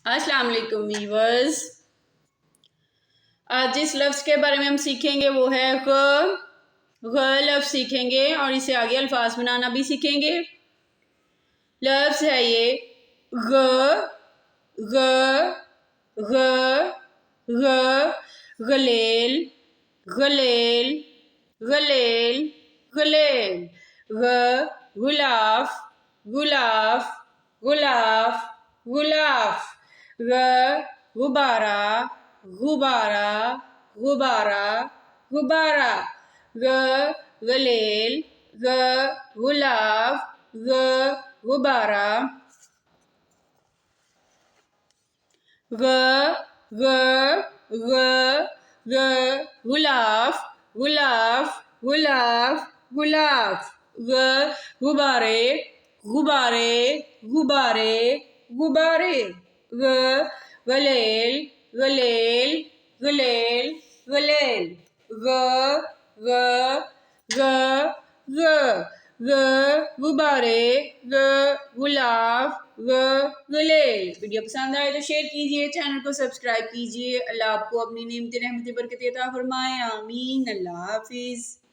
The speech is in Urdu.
السلام علیکم ویورز، آج جس لفظ کے بارے میں ہم سیکھیں گے وہ ہے غ۔ غ لفظ سیکھیں گے اور اسے آگے الفاظ بنانا بھی سیکھیں گے۔ لفظ ہے یہ غ غ غ غ غلیل غلیل غلیل غلیل غ غلاف غلاف غلاف غلاف غ غبارہ غبارہ غبارہ غبارہ غ غلیل غ غلاف غ غبارہ غ غ غ غ غلاف غلاف غلاف غلاف غ غبارے غبارے غبارے غبارے غ غلیل غلیل غلیل غلیل غ غ غ غ غ غبارے غ غلاف غ غلیل۔ ویڈیو پسند آئے تو شیئر کیجئے، چینل کو سبسکرائب کیجئے۔ اللہ آپ کو اپنی نعمت رحمت برکت عطا فرمائے، آمین۔ اللہ حافظ۔